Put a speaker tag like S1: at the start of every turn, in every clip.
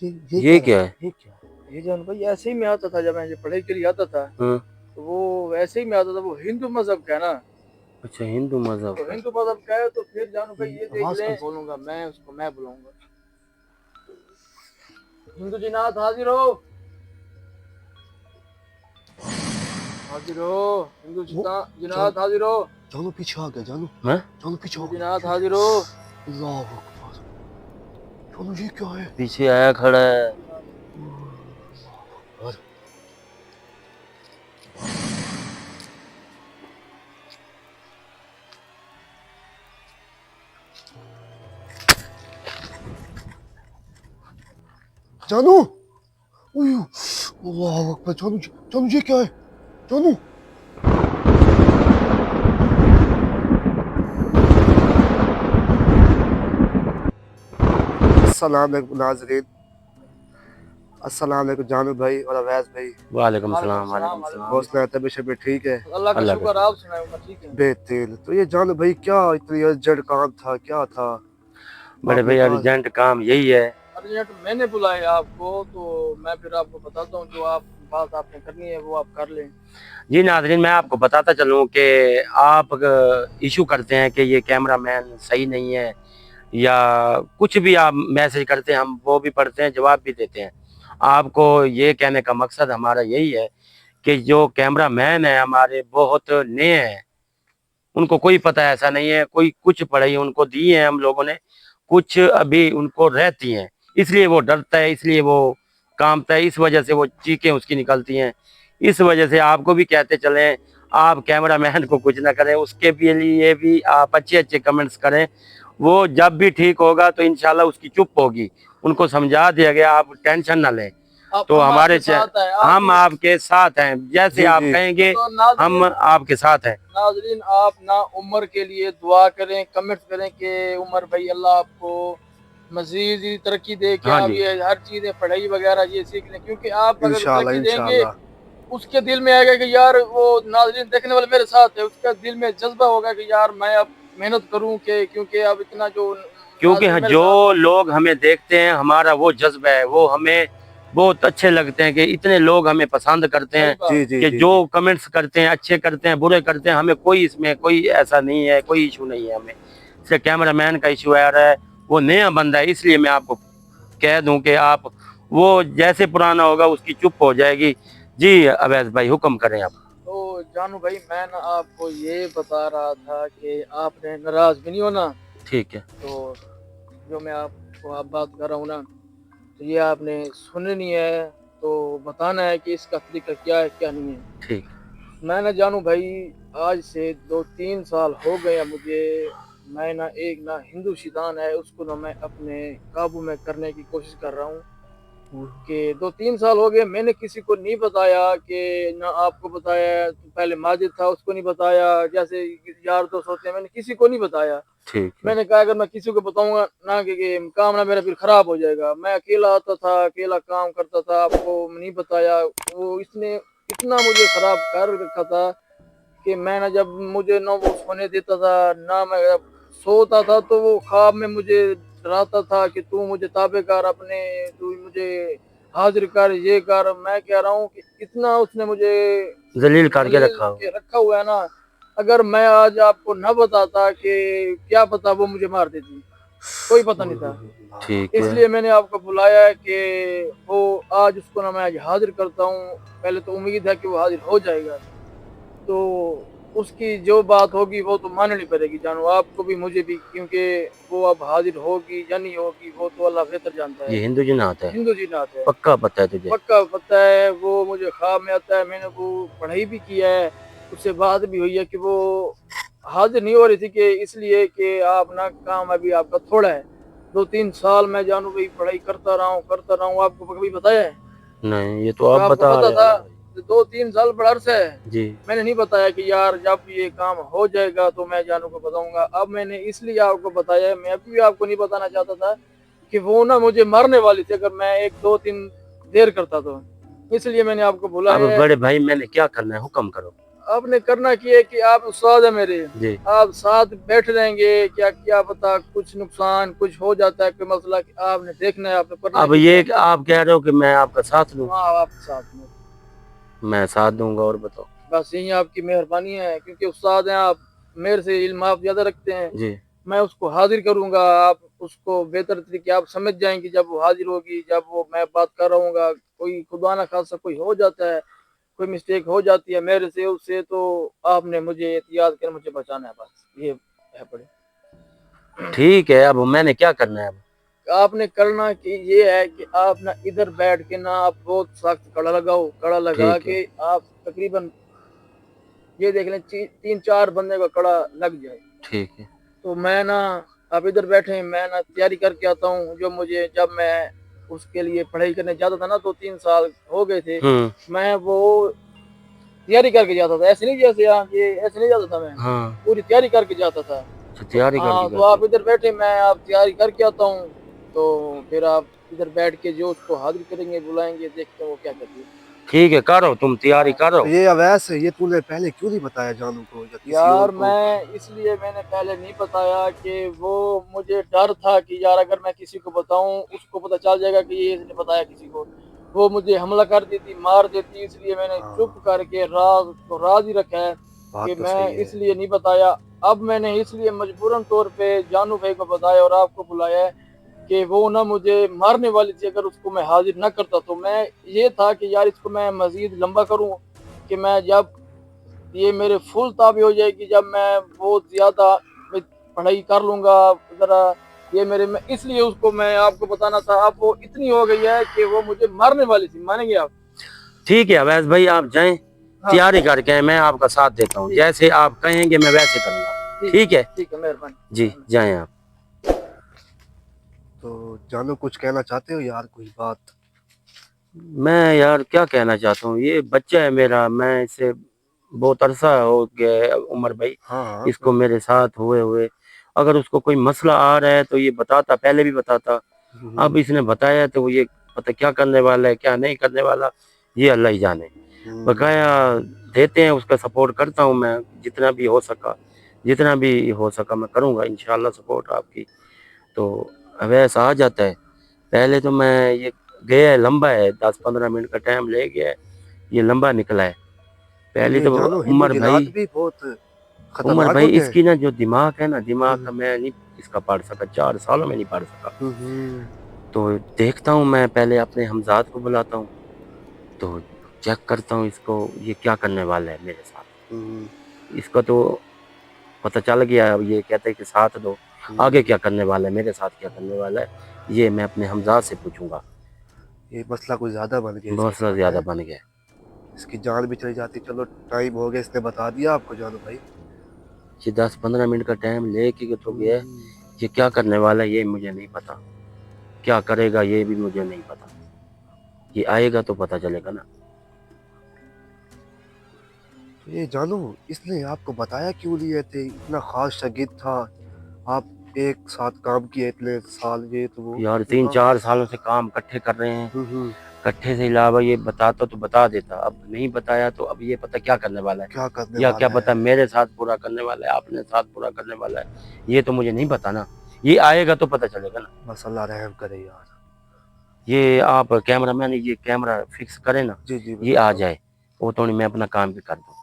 S1: ये क्या है?
S2: ये क्या है? ये जान भाई ऐसे ही में आता था, जब मैं पढ़ाई के लिए आता था
S1: हाँ।
S2: तो वो वैसे ही में आता था। वो हिंदू मजहब का है ना,
S1: अच्छा, हिंदू मजहब
S2: तो
S1: का।
S2: हिंदू मजहब का है। तो फिर जानू भाई ये देख ले, बोलूंगा मैं उसको, मैं बुलाऊंगा। हिंदू जी नाथ हाजिर हो, हाजिर हो। हिंदू जिनात हाजिर हो।
S3: जानू पीछे आ गया, जानू
S1: हाँ?
S3: जानू पीछे आ
S2: हिंदू
S3: गया।
S2: जिनात हाजिर हो।
S3: अल्लाह अकबर। जानू ये क्या है?
S1: पीछे आया खड़ा है।
S3: और जानू, ओयो, अल्लाह अकबर। जानू जानू ये क्या है? जानू अस्सलाम वालेकुम नाज़रीन, अस्सलाम वालेकुम जानू भाई और अवैस भाई।
S1: वालेकुम
S2: वालेकुम
S1: सलाम,
S2: सलाम,
S1: वालेकुम
S2: वालेकुम
S1: सलाम।
S3: बहुत सुना तबीयत शबीयत ठीक है?
S2: अल्लाह का
S1: अल्लाह का
S2: शुक्र, आप
S1: शुक्र।
S2: सुनाए मैं ठीक है।
S3: बेहतरीन। तो ये जानू भाई क्या इतनी अर्जेंट काम था, क्या था
S1: बड़े
S3: आपने
S1: भाई,
S3: कहा?
S1: अर्जेंट काम यही है।
S2: अर्जेंट मैंने बुलाया आपको, तो मैं फिर आपको बताता हूँ, जो आप बात आपने करनी है वो आप कर लें।
S1: जी नाज़रीन, मैं आपको बताता चलूं कि आप इशू करते हैं कि ये कैमरा मैन सही नहीं है, या कुछ भी आप मैसेज करते हैं, हम वो भी पढ़ते हैं, जवाब भी देते हैं। आपको ये कहने का मकसद हमारा यही है कि जो कैमरा मैन है हमारे, बहुत नए हैं, उनको कोई पता ऐसा नहीं है, कोई कुछ पढ़ाई उनको दी है हम लोगों ने, कुछ अभी उनको रहती हैं, इसलिए वो डरता है, इसलिए वो कांपता है, इस वजह से वो चीखें उसकी निकलती हैं। इस वजह से आपको भी कहते चलें, आप कैमरा मैन को कुछ ना करें, उसके भी लिए भी आप अच्छे अच्छे कमेंट्स करें। वो जब भी ठीक होगा तो इंशाल्लाह उसकी चुप होगी, उनको समझा दिया गया, आप टेंशन ना लें।
S2: अब
S1: तो
S2: हम
S1: हमारे
S2: आपके साथ हैं, आप
S1: हम
S2: भी
S1: आपके साथ हैं, जैसे
S3: जी
S1: आप
S3: जी
S1: कहेंगे
S2: तो
S1: हम
S2: नाजरीन,
S1: आपके साथ हैं।
S2: नाजरीन आप ना उमर के लिए दुआ करें, कमेंट करें कि उमर भाई अल्लाह आपको मजीद ही तरक्की दे, कि
S1: हाँ
S2: आप
S1: जी।
S2: ये हर चीज़ें पढ़ाई वगैरह ये सीख लें। क्योंकि आप अगर
S3: इंशाल्लाह
S2: तरक्की देंगे,
S3: इंशाल्लाह।
S2: उसके दिल में आएगा कि यार, वो नाजरीन देखने वाले मेरे साथ है, उसका दिल में जज्बा होगा कि यार मैं अब मेहनत करूं, के क्योंकि अब इतना जो
S1: क्योंकि
S2: नाजरीन मेरे
S1: जो
S2: साथ हैं।
S1: लोग हमें देखते हैं, हमारा वो जज्बा है, वो हमें बहुत अच्छे लगते हैं कि इतने लोग हमें पसंद करते
S2: सही
S1: हैं,
S2: बात
S3: जी
S2: है।
S3: जी
S1: कि
S3: जी
S1: जो
S3: जी
S1: कमेंट्स करते हैं, अच्छे करते हैं, बुरे करते हैं, हमें कोई इसमें कोई ऐसा नहीं है, कोई इशू नहीं है हमें। सिर्फ कैमरा मैन का इशू आ रहा है, वो नया बंदा है, इसलिए मैं आपको कह दूं कि आप, वो जैसे पुराना होगा उसकी चुप हो जाएगी। जी अवैस भाई, हुक्म करें आप।
S2: तो जानू भाई, मैं ना आपको ये बता रहा था कि आपने नाराज भी नहीं होना।
S1: ठीक है।
S2: तो जो मैं आपको आप बात कर रहा हूँ ना, तो ये आपने सुननी है, तो बताना है कि इसका तरीका क्या है क्या नहीं है।
S1: ठीक।
S2: मैं ना जानू भाई, आज से 2-3 साल हो गए हैं मुझे। मैं ना एक ना हिंदू शैतान है, उसको ना मैं अपने काबू में करने की कोशिश कर रहा हूँ। कि 2-3 साल हो गए, मैंने किसी को नहीं बताया, कि ना आपको बताया, तो पहले माजिद था उसको नहीं बताया, जैसे यार दोस्त होते हैं, मैंने किसी को नहीं बताया।
S1: ठीक है।
S2: मैंने कहा अगर मैं किसी को बताऊंगा ना कि काम ना मेरा फिर खराब हो जाएगा। मैं अकेला आता था, अकेला काम करता था, आपको नहीं बताया। वो इसने इतना मुझे खराब कर रखा था कि मैं ना, जब मुझे ना वो सोने देता था, ना मैं जब सोता था तो वो ख्वाब में मुझे डराता था कि तू मुझे ताबे कर अपने, तू मुझे हाजिर कर, ये कर। मैं कह रहा हूँ कि इतना उसने मुझे
S1: जलील करके
S2: जलील
S1: रखा हो।
S2: के रखा हुआ है ना। अगर मैं आज आपको न बताता, कि क्या पता वो मुझे मार देती, कोई पता नहीं था।
S1: ठीक है।
S2: इसलिए मैंने आपको बुलाया है कि वो आज उसको ना मैं आज हाजिर करता हूँ। पहले तो उम्मीद है कि वो हाजिर हो जाएगा, तो उसकी जो बात होगी वो तो माननी पड़ेगी जानू, आपको भी मुझे भी। क्योंकि वो अब हाजिर होगी या नहीं होगी वो तो अल्लाह बेहतर जानता है।
S1: ये हिंदू जिन्नात है,
S2: हिंदू जी नाथ है,
S1: पक्का पता है तुझे?
S2: पक्का पता है। वो मुझे ख्वाब में आता है, मैंने वो पढ़ाई भी किया है, उससे बात भी हुई है कि वो हाजिर नहीं हो रही थी, कि इसलिए कि आप ना काम अभी आपका थोड़ा है। 2-3 साल मैं जानू भाई पढ़ाई करता रहा हूँ, आपको कभी बताया है?
S1: नहीं, ये तो
S2: तो
S1: आप
S2: आपको
S1: बता
S2: पता
S1: रहे हैं
S2: था?
S1: ना भाई।
S2: 2-3 साल बड़ा अरसा है।
S1: जी।
S2: मैंने नहीं बताया कि यार जब ये काम हो जाएगा तो मैं जानू को बताऊंगा। अब मैंने इसलिए आपको बताया है, मैं अभी भी आपको नहीं बताना चाहता था कि वो ना मुझे मारने वाली थी अगर मैं 1-2-3 देर करता तो। इसलिए मैंने आपको
S1: अब
S2: बुलाया है।
S1: बड़े भाई, मैंने क्या करना है, हुक्म करो।
S2: आपने करना की है कि आप उस्ताद है मेरे,
S1: जी।
S2: आप साथ बैठ रहेंगे, क्या क्या पता कुछ नुकसान कुछ हो जाता है, कोई मसला कि आपने देखना है, आपने करना
S1: अब
S2: है
S1: ये
S2: कि
S1: आप कह रहे हो कि मैं आपका साथ दूं,
S2: हाँ आपके साथ में,
S1: मैं साथ दूंगा। और बताओ।
S2: बस यही आपकी मेहरबानी है, क्योंकि उस्ताद हैं आप, मेरे से इल्म आप ज्यादा रखते हैं।
S1: जी।
S2: मैं उसको हाजिर करूंगा, आप उसको बेहतर तरीके आप समझ जाएंगे जब वो हाजिर होगी, जब वो मैं बात कर रहूंगा, कोई खुदा ना खासा कोई हो जाता है, कोई मिस्टेक हो जाती है मेरे से उससे, तो आपने मुझे एहतियात कर मुझे बचाना है, बस ये है बड़े।
S1: ठीक है, अब मैंने क्या करना है अब?
S2: आपने करना कि ये है कि आप ना इधर बैठ के ना आप बहुत सख्त कड़ा लगाओ, कड़ा लगा
S1: ठीक है।
S2: के आप तकरीबन ये देख लें 3-4 बंदे का कड़ा लग जाए।
S1: ठीक है।
S2: तो मैं ना आप इधर बैठे, मैं ना तैयारी करके आता हूँ, जो मुझे जब मैं उसके लिए पढ़ाई करने जाता था ना, 2-3 साल हो गए थे, मैं वो तैयारी करके जाता था, ऐसे नहीं जैसे यहाँ ये ऐसे नहीं जाता था, मैं
S1: हाँ।
S2: पूरी तैयारी करके जाता था।
S1: अच्छा,
S2: तो
S1: तैयारी करके
S2: हाँ, तो
S1: जाते
S2: आप
S1: हो।
S2: इधर बैठे, मैं आप तैयारी करके आता हूँ, तो फिर आप इधर बैठ के जो उसको हाजिर करेंगे, बुलाएंगे, देखते हैं वो क्या करती है।
S1: ठीक है, करो, तुम तैयारी
S2: हाँ
S3: तो
S1: करो।
S3: ये अवैस है, ये तूने पहले क्यों नहीं बताया जानू को या किसी और
S2: यार,
S3: को?
S2: मैं इसलिए मैंने पहले नहीं बताया कि वो मुझे डर था कि यार अगर मैं किसी को बताऊं उसको पता चल जाएगा कि ये इसने बताया किसी को, वो मुझे हमला कर देती, मार देती, इसलिए मैंने चुप
S3: हाँ,
S2: करके राज को राज ही रखा है कि
S3: बात तो
S2: मैं
S3: सही है।
S2: इसलिए नहीं बताया। अब मैंने इसलिए मजबूरन तौर पे जानू भाई को बताया और आपको बुलाया है कि वो ना मुझे मारने वाली थी, अगर उसको मैं हाजिर ना करता तो मैं ये था कि यार इसको मैं मजीद लंबा करूं, कि मैं जब ये मेरे फुल ताबे हो जाएगी, जब मैं बहुत ज्यादा पढ़ाई कर लूंगा जरा, ये मेरे में, इसलिए उसको मैं आपको बताना था। अब वो इतनी हो गई है कि वो मुझे मारने वाली थी, मानेंगे आप?
S1: ठीक है अवैस भाई, आप जाएं,
S2: हाँ
S1: तैयारी करके मैं आपका साथ देता हूँ,
S2: ठीक
S1: जैसे आप कहेंगे मैं वैसे करूंगा।
S2: ठीक
S1: ठीक है।
S2: ठीक है, मेहरबानी
S1: जी, जाएं आप।
S3: तो जानू कुछ कहना चाहते हो यार, कोई बात?
S1: मैं यार क्या कहना चाहता हूँ, ये बच्चा है मेरा, मैं इसे बहुत अरसा हो गया है उमर भाई,
S3: हाँ हाँ,
S1: इसको मेरे साथ हुए हुए। अगर उसको कोई मसला आ रहा है तो ये बताता, पहले भी बताता। अब इसने बताया तो ये पता क्या करने वाला है क्या नहीं करने वाला, ये अल्लाह ही जाने।
S3: हम्म,
S1: बकाया देते हैं, उसका सपोर्ट करता हूँ मैं, जितना भी हो सका, जितना भी हो सका मैं करूँगा इंशाल्लाह सपोर्ट आपकी। तो अवैस आ जाता है। पहले तो मैं ये गया है, लंबा है, 10-15 मिनट का टाइम ले गया है, ये लंबा निकला है। पहले
S3: ये
S1: तो
S3: जानू
S1: उमर
S3: हिंदू-जिलात
S1: भाई,
S3: भी बहुत
S1: उमर
S3: खतरनाक
S1: भाई
S3: होते हैं।
S1: इसकी ना जो दिमाग है ना, दिमाग
S3: हम्म
S1: का मैं नहीं इसका पढ़ सका, 4 सालों में नहीं पढ़ सका।
S3: हम्म
S1: तो देखता हूँ मैं, पहले अपने हमजाद को बुलाता हूँ, तो चेक करता हूँ इसको, ये क्या करने वाला है मेरे साथ।
S3: हम्म
S1: इसका तो पता चल गया, अब ये कहते हैं कि साथ दो, आगे
S3: हम्म,
S1: क्या करने वाला है, मेरे साथ क्या करने वाला है, ये मैं अपने हमजाद से पूछूंगा।
S3: ये मसला कुछ ज्यादा बन गया इसके
S1: बहुत सा
S3: साथ
S1: ज्यादा
S3: है।
S1: बन गया।
S3: इसकी जान भी चली जाती। चलो, टाइम हो गया, इसने बता दिया आपको जानू भाई।
S1: ये 10-15 मिनट का टाइम लेके तो गया है,
S3: हम्म,
S1: ये क्या करने वाला है ये मुझे नहीं पता, क्या करेगा ये भी मुझे नहीं पता, ये आएगा तो पता चलेगा ना।
S3: तो ये जानू, इसने आपको बताया क्यों नहीं? थे इतना खास शागिर्द था, आप एक साथ काम किए इतने साल, ये तो वो
S1: यार तीन
S3: उनका।
S1: चार सालों से काम इकट्ठे कर रहे हैं,
S3: हम्म,
S1: इकट्ठे से अलावा ये बताता तो बता देता, अब नहीं बताया तो अब ये पता क्या करने वाला है,
S3: क्या करने
S1: या क्या
S3: वाला
S1: पता
S3: है?
S1: मेरे साथ पूरा करने वाला है, अपने साथ पूरा करने वाला है, ये तो मुझे नहीं पता ना, ये आएगा तो पता चलेगा ना।
S3: बस अल्लाह रहम करे यार।
S1: ये आप कैमरा मैन ये कैमरा फिक्स करे ना,
S3: जी जी,
S1: ये आ
S3: बताता हूँ।
S1: जाए, वो तो नहीं मैं अपना काम भी कर दूँ।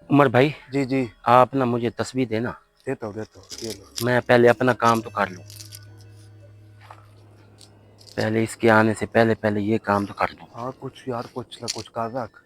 S1: उमर भाई,
S3: जी जी,
S1: आप ना मुझे तस्वीर देना,
S3: देता हूँ, ये लो।
S1: मैं पहले अपना काम तो कर लूँ, पहले इसके आने से पहले पहले ये काम तो कर लूँ।
S3: हाँ, कुछ यार, कुछ ना कुछ कर रख।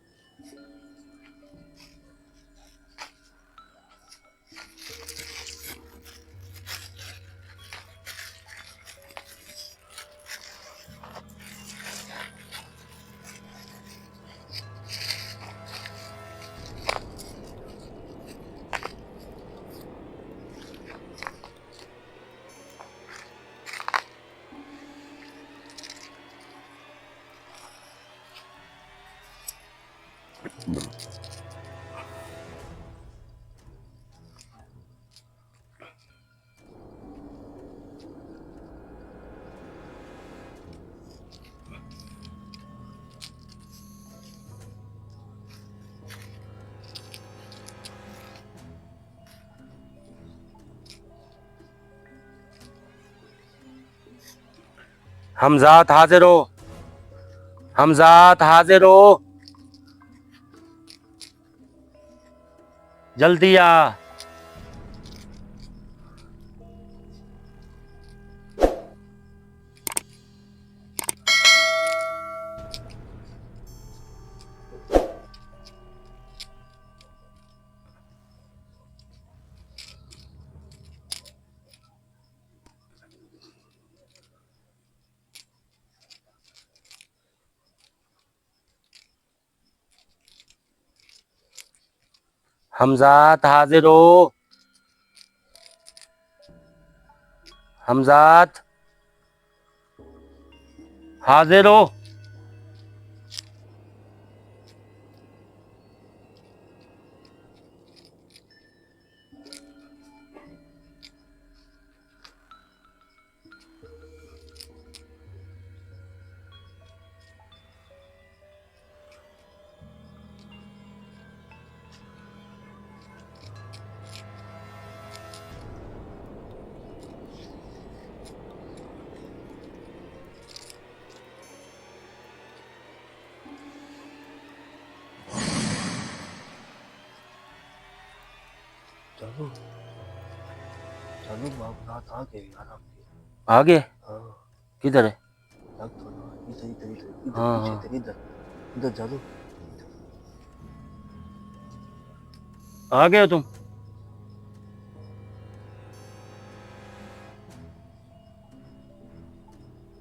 S1: हमजात हाजिर हो, हमजात हाजिर हो, जल्दी आ। हमजात हाजिर हो, हमजात हाजिर हो।
S3: जानू, जानू आप रात आ गए यार आपके।
S1: आगे
S3: हाँ,
S1: किधर है?
S3: लग तो रहा है। इधर इधर इधर इधर
S1: हाँ
S3: पीछे,
S1: हाँ,
S3: इधर इधर इधर जानू।
S1: आ गए हो तुम?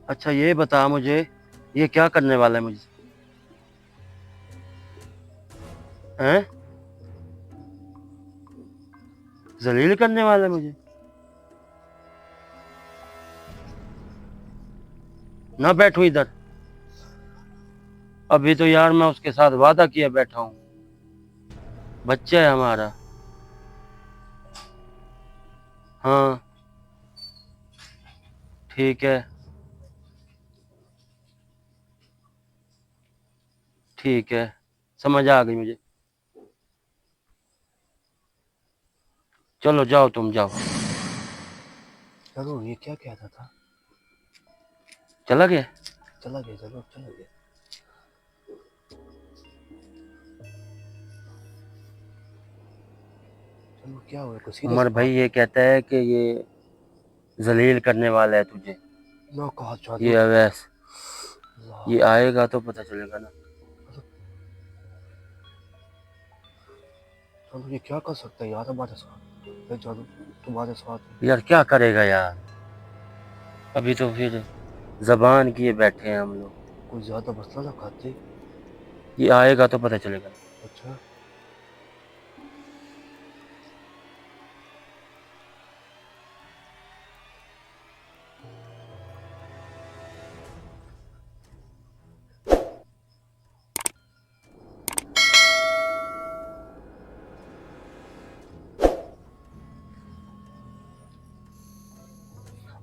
S1: अच्छा ये बता मुझे, ये क्या करने वाला है मुझे? हैं? जलील करने वाला है मुझे? ना बैठूं इधर? अभी तो यार मैं उसके साथ वादा किया बैठा हूँ, बच्चा है हमारा। हाँ ठीक है, ठीक है, समझ आ गई मुझे। चलो जाओ, तुम जाओ।
S3: जानू ये क्या कहता था?
S1: चला गया?
S3: चला गया जानू, अब चला गया। जानू क्या हुआ, कोई सीरियस
S1: उमर भाई
S3: बात?
S1: ये कहता है कि ये जलील करने वाला है तुझे,
S3: ना कहा जानू।
S1: ये अवैस।
S3: अल्लाह,
S1: ये आएगा तो पता चलेगा ना।
S3: जानू ये क्या कर सकता है यार हमारे साथ? मैं जानू तुम्हारे साथ हूँ।
S1: यार क्या करेगा यार, अभी तो फिर जबान किए बैठे हैं हम लोग।
S3: कोई ज्यादा मसला ना खाते।
S1: ये आएगा तो पता चलेगा ना।
S3: अच्छा,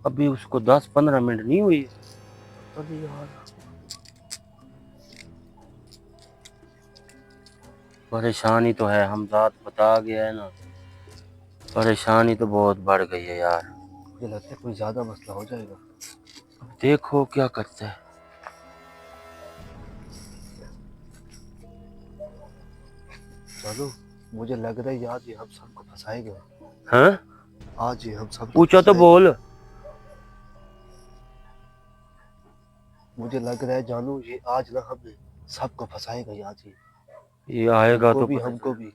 S1: अभी उसको 10-15 मिनट नहीं हुई।
S3: पता नहीं यार।
S1: परेशानी तो है, हमजाद बता गया है ना, परेशानी तो बहुत बढ़ गई है यार।
S3: मुझे लगता है कोई ज्यादा मसला हो जाएगा।
S1: अब देखो क्या करता है।
S3: जानू मुझे लग रहा है आज ये हम सबको फंसाएगा।
S1: हाँ
S3: आज ये हम सबको
S1: पूछो तो
S3: फंसाएगा।
S1: बोल।
S3: मुझे लग रहा है जानू ये आज ना हमें सबको फंसाएगा ये आज।
S1: ये आएगा
S3: तुमको
S1: तो
S3: भी
S1: पता
S3: हमको
S1: चलेगा।
S3: भी।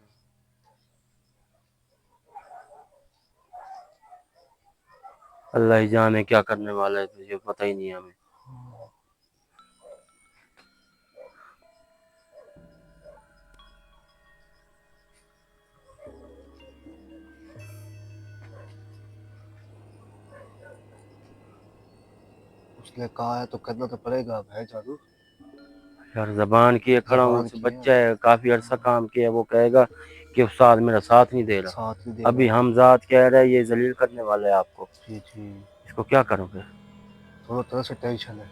S1: अल्लाह ही जाने क्या करने वाला है, तुझे पता ही नहीं है हमें।
S3: उसने कहा है तो करना तो पड़ेगा अब है जानू।
S1: यार जबान किए खड़ा हूँ,
S3: जबान
S1: उस
S3: की है।
S1: बच्चा है, काफी अरसा काम किया, वो कहेगा कि उस्ताद मेरा साथ नहीं दे रहा।
S3: साथ नहीं दे
S1: अभी
S3: रहा।
S1: हमजाद कह रहा है ये जलील करने वाला है आपको,
S3: जी जी।
S1: इसको क्या करोगे?
S3: दोनों तरह से टेंशन है।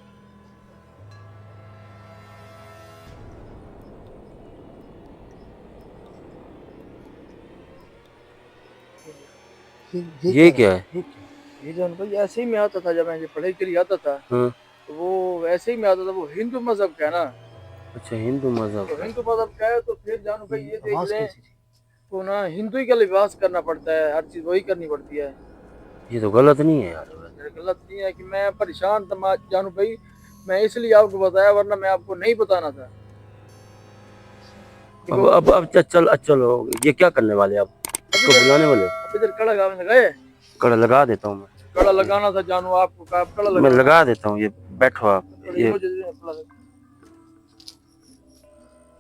S3: ये
S1: ये
S3: क्या रहा
S1: क्या
S3: है?
S1: है?
S3: ये क्या है?
S2: ये जान भाई ऐसे ही मैं आता था, जब मैं ये पढ़ाई के लिए आता था,
S1: हाँ
S2: तो वो ऐसे ही में आता था, वो हिंदू मजहब का है ना।
S1: अच्छा, हिंदू मजहब
S2: तो
S1: का।
S2: हिंदू मजहब का है तो फिर जानू भाई ये देख
S3: आवाज
S2: लें,
S3: कैसी थी?
S2: तो ना हिंदू ही का लिबास करना पड़ता है, हर चीज वही करनी पड़ती है।
S1: ये तो गलत नहीं है यार वैसे।
S2: मेरा गलत नहीं है कि मैं परेशान था जानू भाई, मैं इसलिए आपको बताया, वरना मैं आपको नहीं बताना था कि वो
S1: अब चलो, ये क्या करने वाले आप?
S2: अभी
S1: इसको
S2: इधर
S1: बुलाने वाले हो?
S2: अभी इधर कड़ा गाने लगाए।
S1: कड़ा लगा देता हूँ
S2: कड़ा
S1: मैं।
S2: लगाना था जानू, आपको कहा कड़ा
S1: मैं
S2: लगाना
S1: लगा
S2: था।
S1: देता हूँ, ये बैठो आप।
S2: कड़ा
S1: ये
S2: मुझे दे, कड़ा लगा।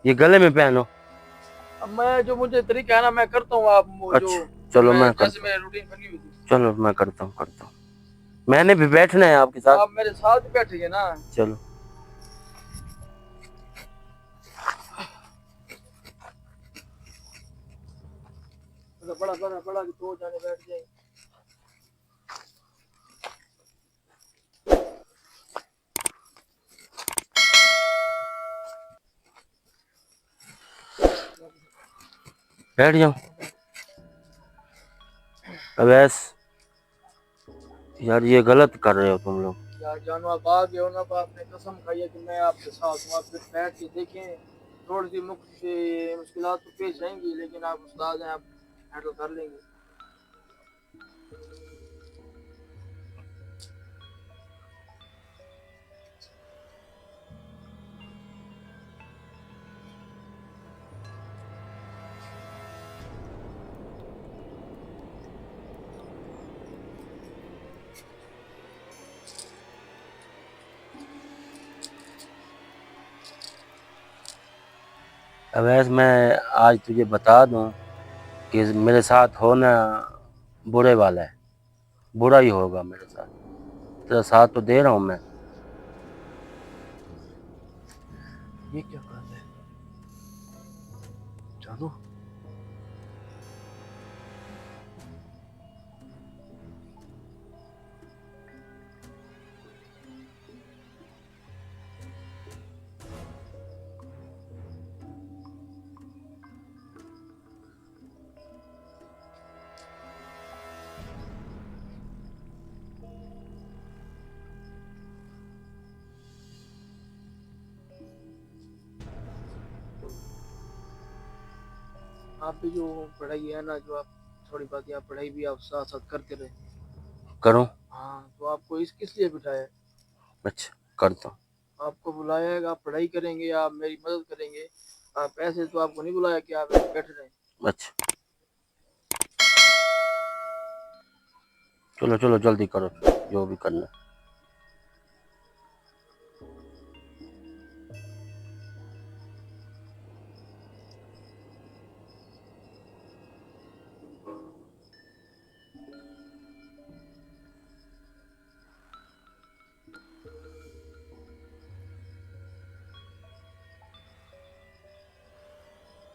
S1: ये गले में पहनो।
S2: अब मैं जो मुझे तरीका है ना मैं करता हूँ, आप जो
S1: अच्छा चलो,
S2: मैं
S1: मैं
S2: जैसे
S1: करता हूँ।
S2: मैं रूटीन बनी हुई थी।
S1: चलो मैं करता हूँ। मैंने भी बैठना है आपके साथ।
S2: आप मेरे साथ ही बैठेंगे ना।
S1: चलो।
S2: मतलब बड़ा बड़ा बड़ा कि दो जाने बैठ जाए।
S1: बैठ जाओ। अवैस, यार ये गलत कर रहे हो तुम लोग।
S2: यार जानू आप आ गए हो ना, तो आपने कसम खाई है कि मैं आपके साथ हूँ। आप फिर बैठ के देखें, थोड़ी सी मुश्किलात तो पेश आएंगी, लेकिन आप उस्ताद हैं, आप हैंडल कर लेंगे।
S1: अवैस, मैं आज तुझे बता दूं कि मेरे साथ होना बुरे वाला है। बुरा ही होगा मेरे साथ। तेरा साथ तो दे रहा हूँ मैं।
S3: ये क्या कर रहे हैं जानू?
S2: आप भी जो पढ़ाई है ना, जो आप थोड़ी बात आप पढ़ाई भी आप साथ साथ करते रहे।
S1: करूँ?
S2: हाँ, तो आपको इस किस लिए बिठाया है?
S1: अच्छा, करता हूँ।
S2: आपको बुलाया है कि आप पढ़ाई करेंगे, आप मेरी मदद करेंगे। आप ऐसे तो आपको नहीं बुलाया कि आप बैठ रहे।
S1: अच्छा, चलो चलो जल्दी करो जो भी करना है।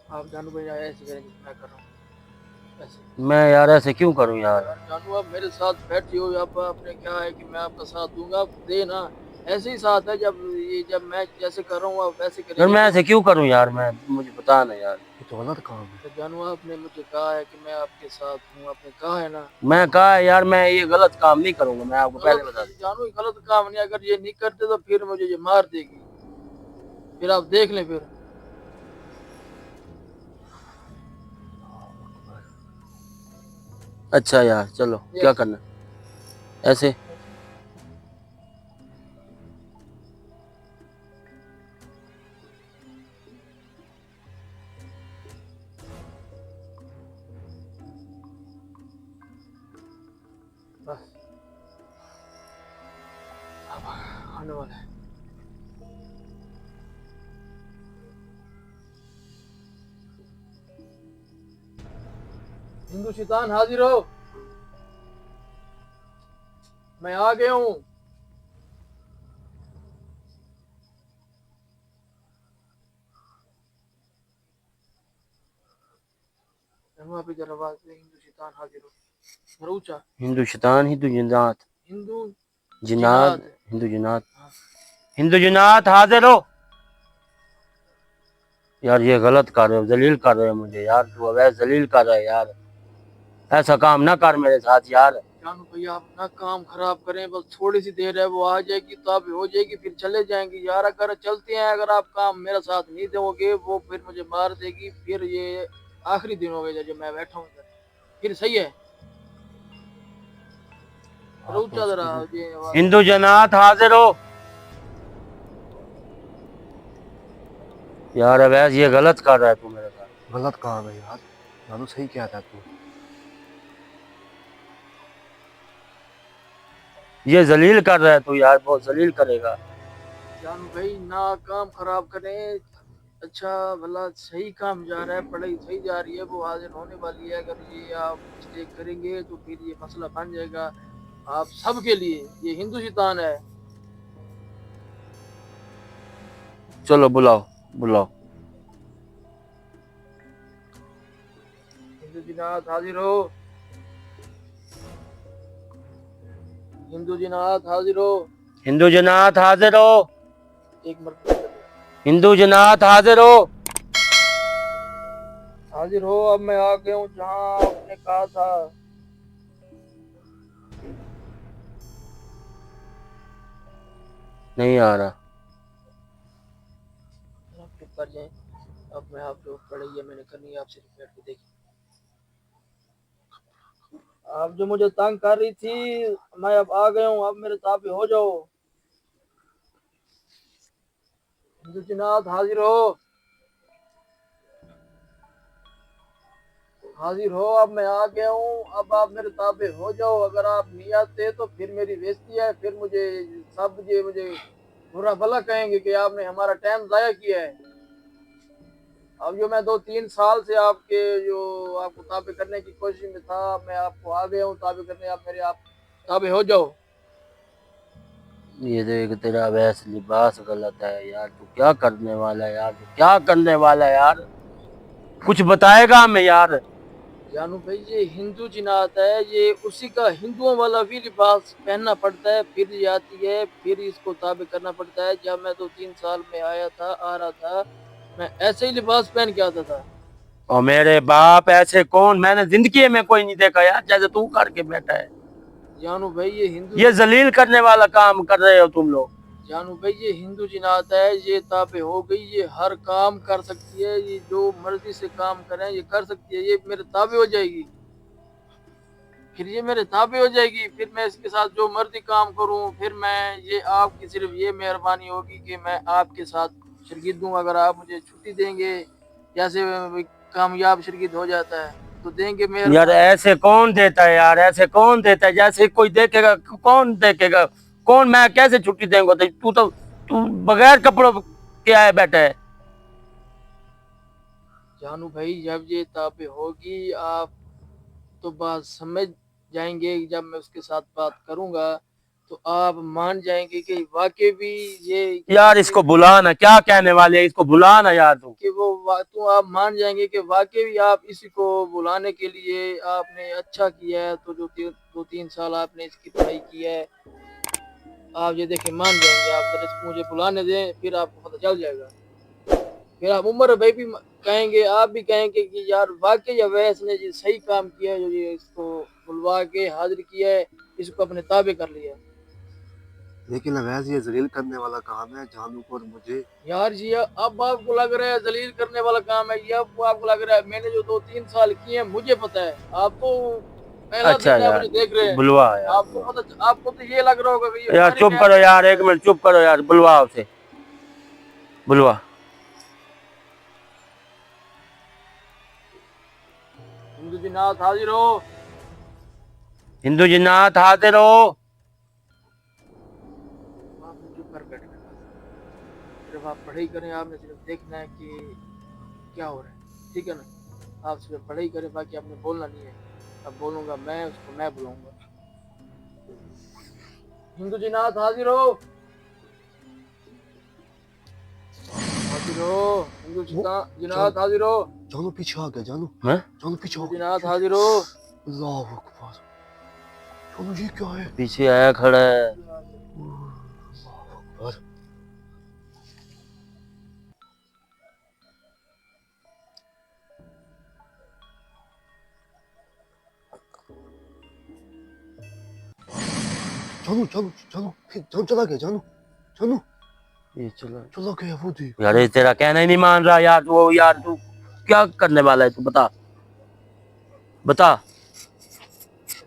S2: आप जानू भाई ऐसे करेंगे तो मैं कर रहा हूँ ऐसे।
S1: मैं यार ऐसे क्यों करूँ यार?
S2: यार जानू आप मेरे साथ बैठे हो, आप आपने क्या है कि मैं आपका साथ दूंगा, आप दे ना। ऐसे ही साथ है, जब मैं जैसे कर रहा हूँ आप वैसे
S1: यार
S2: करेंगे
S1: मैं
S2: तो।
S1: ऐसे क्यों करूँ यार? मैं, मुझे पता ना यार।
S3: ये तो गलत काम है।
S2: तो जानू आपने मुझे कहा है कि मैं आपके साथ हूँ, आपने कहा है ना।
S1: मैं कहा है यार, मैं ये गलत काम नहीं करूँगा, मैं आपको पहले
S2: गलत
S1: बता दूँ।
S2: जानू गलत काम नहीं, अगर ये नहीं करते तो फिर मुझे ये मार देगी, फिर आप देख लें फिर।
S1: अच्छा यार चलो, क्या
S2: ऐसे
S1: करना? ऐसे?
S2: बस अब आने वाला है। हिंदू शैतान हाजिर हो, मैं आ गया हूँ। वहाँ पे जरा आवाज दे, हिंदू शैतान हाजिर हो, जरा ऊंचा।
S1: हिंदू शैतान, हिंदू जिन्नात।
S2: हिंदू
S1: जिन्नात।
S2: जिनात।
S1: हिंदू जिन्नात।
S2: हाँ।
S1: हिंदू जिन्नात हाजिर हो। यार ये गलत कर रहे हो, जलील कर रहे हो मुझे यार। तू अवैस जलील कर रहा है यार। ऐसा काम ना कर मेरे साथ यार।
S2: जानू भैया आप ना काम खराब करें, बस थोड़ी सी देर है, वो आ जाएगी तो आप हो जाएगी, फिर चले जाएंगे यार। अगर चलते हैं, अगर आप काम मेरा साथ नहीं दोगे, वो फिर मुझे मार देगी। फिर ये आखिरी दिन हो गया जब मैं बैठा हूँ इधर। फिर सही है, रुक
S3: आप
S2: जा
S3: उसको
S2: जरा
S3: भी
S2: ये आवाज।
S1: हिंदू जनात हाजिर हो। यार अवैस ये गलत कर रहा है तू मेरे साथ।
S3: गलत काम है यार। जानू सही क्या था तू।
S1: ये जलील कर रहा है तू यार, बहुत जलील करेगा।
S2: जानू भाई ना काम खराब करें, अच्छा भला सही काम जा रहा है, पढ़ाई सही जा रही है, वो हाजिर होने वाली है। अगर ये आप मिस्टेक करेंगे तो फिर ये मसला बन जाएगा आप सबके लिए। ये हिंदुस्तान है।
S1: चलो बुलाओ बुलाओ।
S2: हिंदू जिनात हाजिर हो। हिंदू जिनात हाजिर हो।
S1: हिंदू जनात हाजिर हो।
S2: एक मिनट,
S1: हिंदू जनात हाजिर हो।
S2: हाजिर हो। अब मैं आ गया हूँ जहाँ आपने कहा था।
S1: नहीं आ रहा।
S2: आप चुप कर जाए। अब मैं आप जो पढ़ाई है मैंने करनी है, आपसे बैठ के देखिए। आप जो मुझे तंग कर रही थी, मैं अब आ गया हूँ, अब मेरे ताबे हो जाओ। हिंदू जिनात हाजिर हो। हाजिर हो। अब मैं आ गया हूँ, अब आप मेरे ताबे हो जाओ। अगर आप नहीं आते तो फिर मेरी बेइज्जती है, फिर मुझे सब मुझे बुरा भला कहेंगे कि आपने हमारा टाइम जाया किया है। अब जो मैं 2-3 साल से आपके जो आपको ताबे करने की कोशिश में था, मैं आपको आ गया हूँ ताबे करने, आप मेरे आप ताबे हो जाओ।
S1: ये देख तेरा वैसे लिबास गलत है यार, तू क्या करने वाला है यार, तू क्या करने वाला है यार, कुछ बताएगा हमें यार।
S2: जानू भाई ये हिंदू जिनात है, ये उसी का हिंदुओं वाला भी लिबास पहनना पड़ता है, फिर ये आती है, फिर इसको ताबे करना पड़ता है। जब मैं 2-3 साल में आया था, आ रहा था, मैं ऐसे ही लिबास पहन के आता था।
S1: और मेरे बाप ऐसे कौन, मैंने जिंदगी में कोई नहीं देखा यार जैसे तू करके बैठा है।
S2: जानू भाई ये हिंदू
S1: ये जलील करने वाला काम कर रहे हो तुम लोग।
S2: जानू भाई ये हिंदू जिनात है, ये ताबे हो गई, ये हर काम कर सकती है, ये जो मर्जी से काम करें ये कर सकती है, ये मेरे ताबे हो जाएगी। फिर ये मेरे ताबे हो जाएगी, फिर मैं इसके साथ जो मर्जी काम करूं। फिर मैं ये आपकी सिर्फ ये मेहरबानी होगी कि मैं आपके साथ शर्गिद दूं। अगर आप मुझे छुट्टी देंगे, जैसे कामयाब शर्गिद हो जाता है तो देंगे
S1: यार
S2: मेहरबानी।
S1: ऐसे कौन देता है यार, ऐसे कौन देता है, जैसे कोई देखेगा कौन देखेगा, कौन, मैं कैसे छुट्टी देंगे, तू बगैर कपड़ों के आए बैठा है।
S2: जानू भाई जब ये ताबे होगी आप तो बात समझ जाएंगे। जब मैं उसके साथ बात करूंगा तो आप मान जाएंगे कि वाकई भी ये
S1: यार इसको बुला ना, क्या कहने वाले हैं, इसको बुला ना यार तू।
S2: कि तो आप मान जाएंगे कि वाकई भी आप इसी को बुलाने के लिए आपने अच्छा किया है। तो जो 2-3 साल आपने इसकी पढ़ाई की है, आप ये देखें मान जाएंगे। आप जरा इसको मुझे बुलाने दें, फिर आपको पता चल जाएगा। फिर आप उमर भाई भी कहेंगे, आप भी कहेंगे कि यार वाकई अवैस ने ये सही काम किया है, जो ये इसको बुलवा के हाजिर किया है, इसको अपने ताबे कर लिया है।
S3: लेकिन अवैस ये जलील करने वाला काम है जानू को और मुझे।
S2: यार जी अब आपको लग रहा है जलील करने वाला काम है ये, अब आपको लग रहा है। मैंने जो 2-3 साल किए हैं मुझे पता है, आप तो पहला
S1: अच्छा
S2: दिन है मुझे
S1: यार
S2: देख रहे हैं।
S1: बुलवा यार
S2: आपको
S1: बुलवा।
S2: पता, आपको तो ये लग रहा होगा कि ये
S1: यार
S2: हमारी
S1: चुप
S2: टाइम
S1: करो
S2: वेस्ट
S1: यार,
S2: कर
S1: एक
S2: रहा है।
S1: मिनट चुप करो यार, बुलवा उसे, बुलवा।
S2: हिंदू जिन्नात हाजिर हो।
S1: हिंदू जिन्नात हाजिर हो।
S2: आपने चुप कर बैठना है बस। सिर्फ आप पढ़ाई करें, आपने सिर्फ देखना है कि क्या हो रहा है, ठीक है ना। आप सिर्फ पढ़ाई करें, बाकी आपने बोलना नहीं है। अब बोलूंगा मैं, उसको मैं बुलाऊंगा। हिंदू जिन्नात हाजिर हो। हाजिर हो। हिंदू
S3: वो जान
S2: जिन्नात हाजिर हो।
S3: जानू पीछे आ गया जानू।
S1: हैं?
S3: जानू पीछे
S2: हिंदू
S3: आ गया।
S2: जिन्नात हाजिर हो।
S3: अल्लाह अकबर। जानू ये क्या है।
S1: पीछे आया खड़ा है।
S3: अल्लाह अकबर। जानू जानू जानू फिर जानू चला गया जानू जानू
S1: ये चलो
S3: चला गया वो देख
S1: यार, ये तेरा कहना ही नहीं मान रहा यार। वो यार तू क्या करने वाला है, तू बता बता।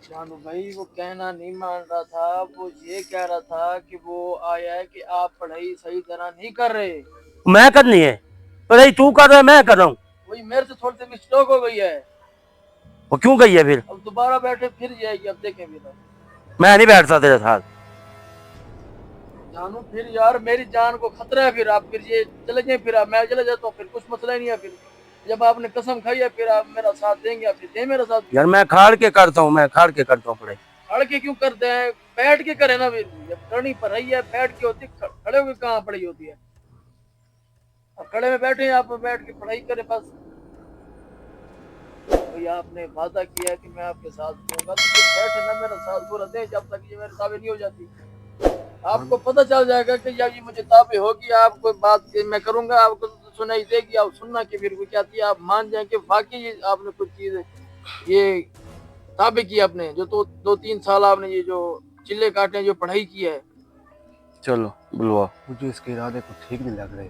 S2: जानू भाई वो कहना नहीं मान रहा था, वो ये कह रहा था कि वो आया है कि आप पढ़ाई सही तरह नहीं कर रहे।
S1: मैं करनी है पढ़ाई, तू कर रहा है मैं कर रहा हूँ।
S2: वही मेरे से थोड़ी सी मिस्टेक हो गई है,
S1: वो क्यों गई है फिर?
S2: अब दोबारा बैठे फिर जाएगी, अब देखें फिर।
S1: मैं नहीं बैठता तेरे साथ।
S2: जानू फिर यार मेरी जान को खतरा है, फिर आप फिर ये चले जाए, फिर आप मैं चले जाता हूँ, फिर कुछ मसला ही नहीं है। फिर जब आपने कसम खाई है फिर आप मेरा साथ देंगे, आप फिर दे मेरा साथ।
S1: यार मैं खाड़ के करता हूँ, मैं खाड़ के करता हूँ पढ़ाई।
S2: खड़ के क्यों करते हैं, बैठ के करे ना। फिर जब करनी पढ़ाई है बैठ के होती, खड़े होकर कहाँ पढ़ाई होती है। अब खड़े में बैठे हैं आप, बैठ के पढ़ाई करें बस। तो आपने वादा किया है कि मैं आपके साथ दूंगा, तो फिर बैठे ना मेरा साथ पूरा दें जब तक ये मेरे ताबे नहीं हो जाती। आपको पता चल जाएगा कि यार ये मुझे ताबे होगी, आप कोई बात मैं करूंगा आपको तो सुनाई देगी, आप सुनना कि फिर वो क्या थी, आप मान जाए कि वाकई आपने कुछ चीज ये ताबे की आपने, जो तो 2-3 साल आपने ये जो चिल्ले काटे जो पढ़ाई की है।
S1: चलो बुलवा।
S3: मुझे इसके इरादे को ठीक नहीं लग रहे।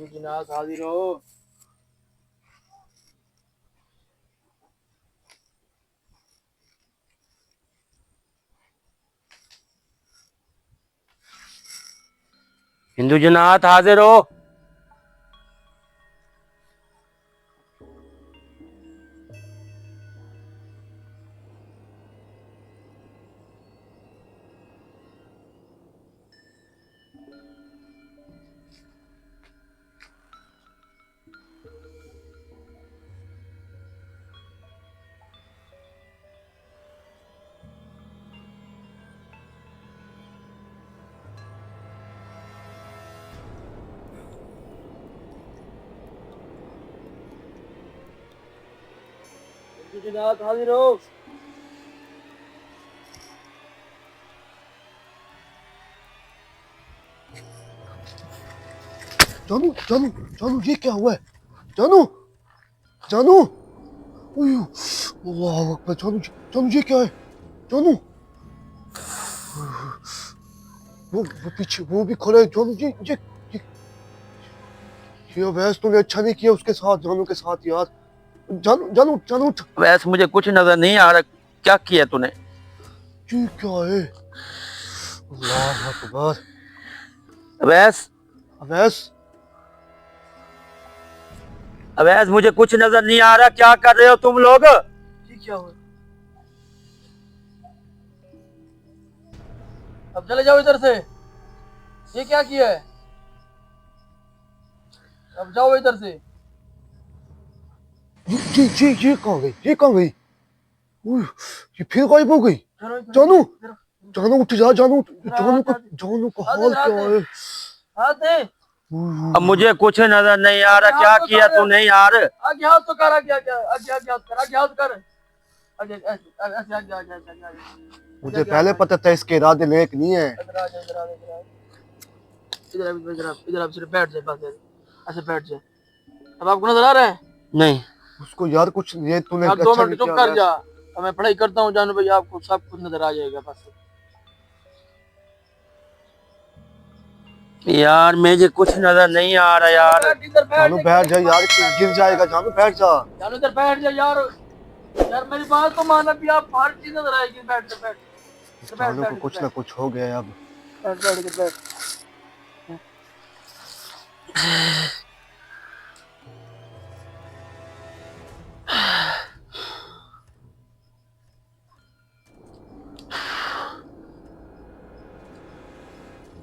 S2: जिनात हाजिर हो।
S1: हिंदू जनात हाजिर हो।
S2: जिनात हाजिर हो।
S3: जानू जानू जानू ये क्या हुआ है जानू जानू ओयो अल्लाह अकबर जानू जानू ये क्या है जानू वो पीछे वो भी खड़ा है जानू ये अवैस तूने अच्छा नहीं किया उसके साथ जानू के साथ यार जानू जानू जानू
S1: वैसे मुझे कुछ नजर नहीं आ रहा, क्या किया तूने?
S3: ये क्या है अल्लाह अकबर
S1: अवैस
S3: अवैस
S1: अवैस मुझे कुछ नजर नहीं आ रहा, क्या कर रहे हो तुम लोग?
S2: ये क्या हुआ, अब चले जाओ इधर से। ये क्या किया है, अब जाओ इधर से।
S3: ये कहाँ गई ये कहाँ गई ओह, ये फिर गायब हो गई जानू जानू उठ जा जानू जानू का हाल क्या है
S2: हाथ दे,
S1: अब मुझे कुछ नजर नहीं आ रहा, क्या किया तूने यार?
S2: आगे हाथ तो कर, आगे आगे आगे आगे हाथ कर, आगे हाथ कर, आगे ऐसे ऐसे आगे आगे आगे आगे।
S3: मुझे पहले पता था इसके इरादे नेक नहीं है
S2: इधर आ जा, इधर आ जा, इधर आ जा। इधर आप सिर्फ बैठ जाए बस, ऐसे बैठ जाए। अब आपको नजर आ रहा है?
S1: नहीं।
S3: उसको यार कुछ ये तूने
S2: आप 2
S3: अच्छा
S2: मिनट
S3: नहीं
S2: चुप
S3: किया
S2: कर जा, अब मैं पढ़ाई करता हूँ जानू भाई, आपको सब कुछ नजर आ जाएगा बस।
S1: यार मुझे कुछ नजर नहीं आ रहा यार।
S3: जानू बैठ जा यार गिर जाएगा जानू बैठ जा
S2: जानू इधर बैठ जा यार, यार मेरी बात तो मान, अभी आप हर चीज नजर आएगी, बैठ जा बैठ।
S3: जानू को कुछ ना कुछ हो गया अब
S2: बैठ बैठ इधर बैठ।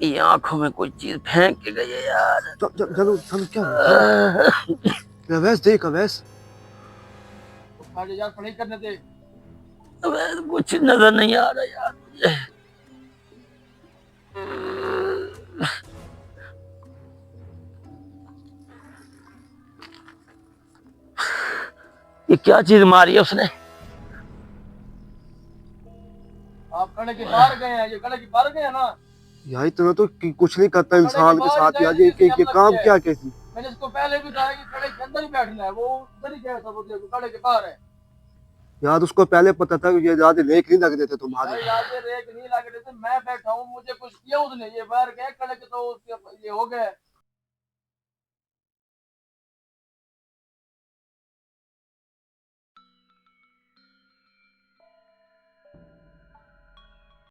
S1: ये आंखों में कोई चीज फेंक के गई है यार।
S3: जानू जानू क्या हुआ अवैस देख अवैस
S2: यार पढ़ाई करने दे।
S1: कुछ नजर नहीं आ रहा यार मुझे। ये क्या चीज मारी है उसने?
S2: आप कड़े के बाहर गए हैं, ये कड़े के बाहर गए हैं ना।
S3: यार इतना तो कुछ नहीं करता इंसान के साथ यार, ये काम क्या कैसी।
S2: मैंने इसको पहले भी कहा कि कड़े के अंदर ही बैठना है, वो उधर ही गया था, वो देखो कड़े के बाहर है।
S3: यार उसको पहले पता था कि ये ज्यादा लेख नहीं लग रहे थे तुम्हारे।
S2: भाई याद रेक नहीं लग रहे थे, मैं बैठा हूँ, मुझे कुछ किया उसने, ये बाहर गए कड़े के तो ये हो गए।